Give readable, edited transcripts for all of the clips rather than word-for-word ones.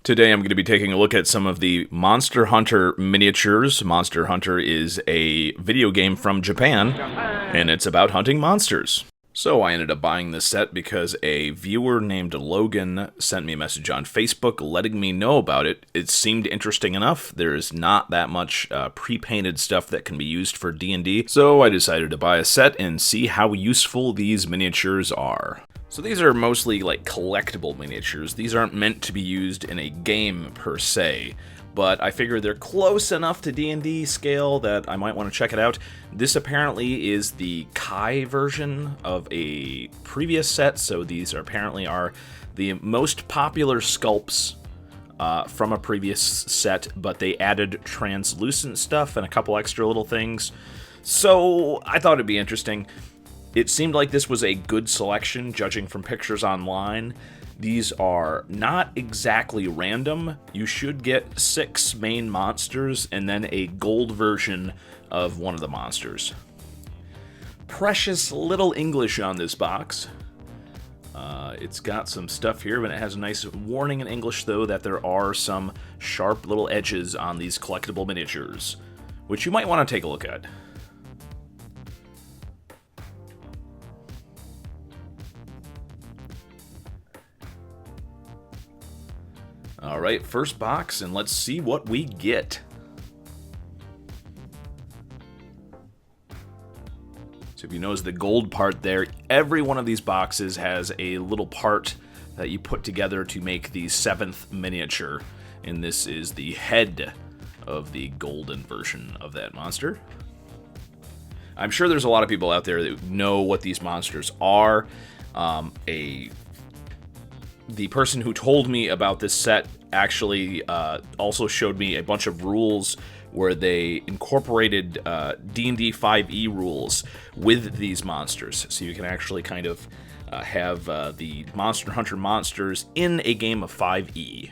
Today I'm going to be taking a look at some of the Monster Hunter miniatures. Monster Hunter is a video game from Japan, and it's about hunting monsters. So I ended up buying this set because a viewer named Logan sent me a message on Facebook letting me know about it. It seemed interesting enough. There's not that much pre-painted stuff that can be used for D&D, so I decided to buy a set and see how useful these miniatures are. So these are mostly like collectible miniatures. These aren't meant to be used in a game per se, but I figure they're close enough to D&D scale that I might want to check it out. This apparently is the Kai version of a previous set, so these apparently are the most popular sculpts from a previous set, but they added translucent stuff and a couple extra little things. So I thought it'd be interesting. It seemed like this was a good selection, judging from pictures online. These are not exactly random. You should get 6 main monsters and then a gold version of one of the monsters. Precious little English on this box. It's got some stuff here, but it has a nice warning in English, though, that there are some sharp little edges on these collectible miniatures, which you might want to take a look at. Alright, first box, and let's see what we get. So if you notice the gold part there, every one of these boxes has a little part that you put together to make the 7th miniature. And this is the head of the golden version of that monster. I'm sure there's a lot of people out there that know what these monsters are. The person who told me about this set actually also showed me a bunch of rules where they incorporated D&D 5e rules with these monsters. So you can actually kind of have the Monster Hunter monsters in a game of 5e.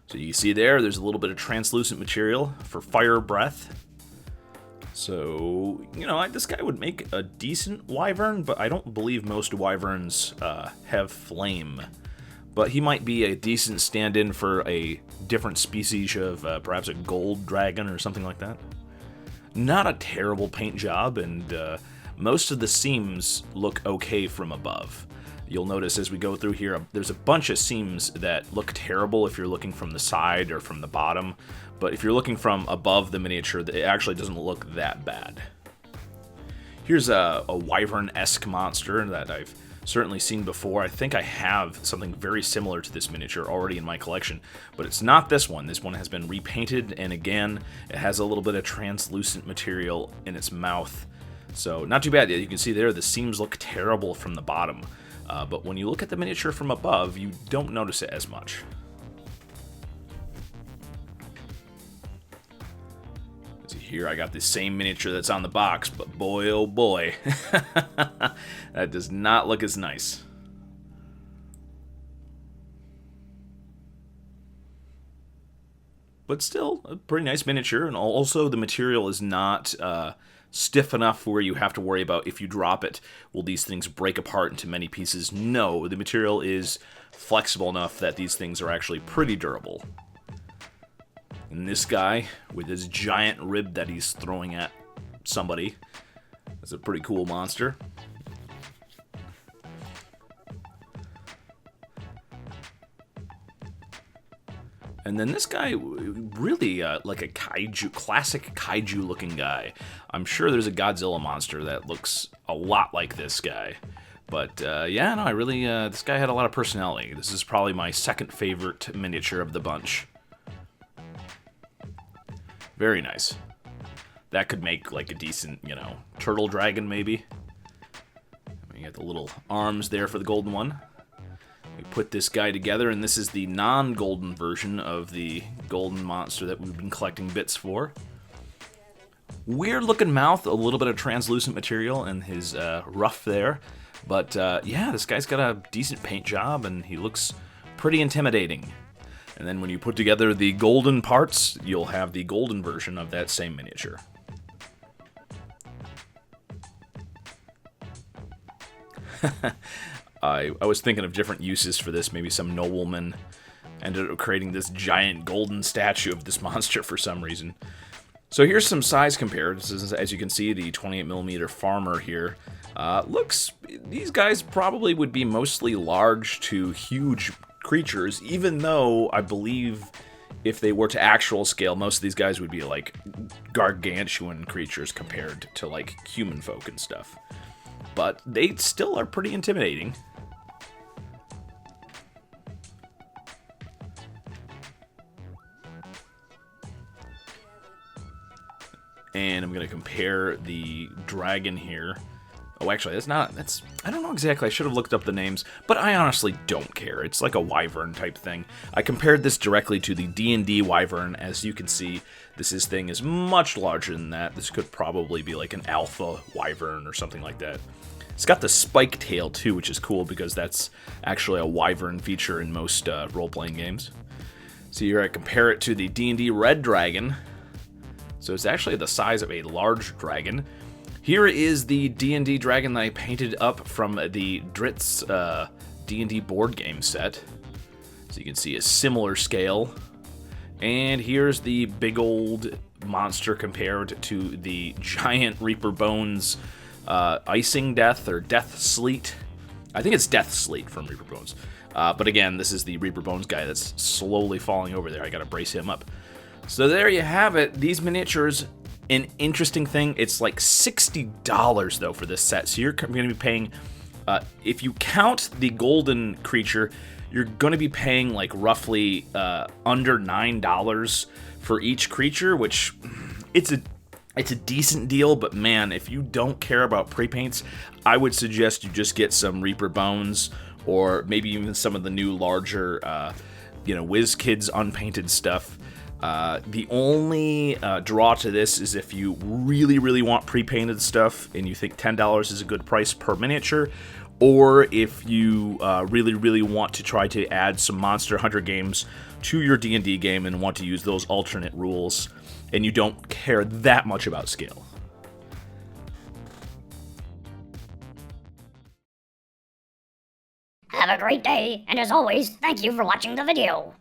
So you see there's a little bit of translucent material for fire breath. So, you know, this guy would make a decent wyvern, but I don't believe most wyverns have flame. But he might be a decent stand-in for a different species of perhaps a gold dragon or something like that. Not a terrible paint job, and most of the seams look okay from above. You'll notice as we go through here, there's a bunch of seams that look terrible if you're looking from the side or from the bottom. But if you're looking from above the miniature, it actually doesn't look that bad. Here's a wyvern-esque monster that I've certainly seen before. I think I have something very similar to this miniature already in my collection, but it's not this one. This one has been repainted, and again, it has a little bit of translucent material in its mouth. So not too bad. You can see there the seams look terrible from the bottom, but when you look at the miniature from above, you don't notice it as much. Here I got the same miniature that's on the box, but boy oh boy, that does not look as nice. But still, a pretty nice miniature, and also the material is not stiff enough where you have to worry about if you drop it, will these things break apart into many pieces? No, the material is flexible enough that these things are actually pretty durable. And this guy, with his giant rib that he's throwing at somebody, is a pretty cool monster. And then this guy, really like a kaiju, classic kaiju-looking guy. I'm sure there's a Godzilla monster that looks a lot like this guy. But yeah, no, this guy had a lot of personality. This is probably my second favorite miniature of the bunch. Very nice. That could make like a decent, you know, turtle dragon maybe. You got the little arms there for the golden one. We put this guy together, and this is the non-golden version of the golden monster that we've been collecting bits for. Weird looking mouth, a little bit of translucent material in his ruff there. But yeah, this guy's got a decent paint job, and he looks pretty intimidating. And then when you put together the golden parts, you'll have the golden version of that same miniature. I was thinking of different uses for this, maybe some nobleman Ended up creating this giant golden statue of this monster for some reason. So here's some size comparisons. As you can see, the 28mm farmer here these guys probably would be mostly large to huge creatures, even though I believe if they were to actual scale, most of these guys would be like gargantuan creatures compared to like human folk and stuff. But they still are pretty intimidating. And I'm going to compare the dragon here. Oh, actually, I don't know exactly. I should have looked up the names, but I honestly don't care. It's like a wyvern type thing. I compared this directly to the D&D wyvern. As you can see, this thing is much larger than that. This could probably be like an alpha wyvern or something like that. It's got the spike tail too, which is cool because that's actually a wyvern feature in most role-playing games. So here I compare it to the D&D red dragon. So it's actually the size of a large dragon. Here is the D&D dragon that I painted up from the Dritz D&D board game set. So you can see a similar scale. And here's the big old monster compared to the giant Reaper Bones Icing Death or Death Sleet. I think it's Death Sleet from Reaper Bones. But again, this is the Reaper Bones guy that's slowly falling over there. I gotta brace him up. So there you have it. These miniatures, an interesting thing, it's like $60 though for this set. So you're going to be paying, if you count the golden creature, you're going to be paying like roughly under $9 for each creature, which it's a decent deal. But man, if you don't care about pre-paints, I would suggest you just get some Reaper Bones or maybe even some of the new larger, WizKids unpainted stuff. The only draw to this is if you really, really want pre-painted stuff and you think $10 is a good price per miniature, or if you really, really want to try to add some Monster Hunter games to your D&D game and want to use those alternate rules, and you don't care that much about scale. Have a great day, and as always, thank you for watching the video.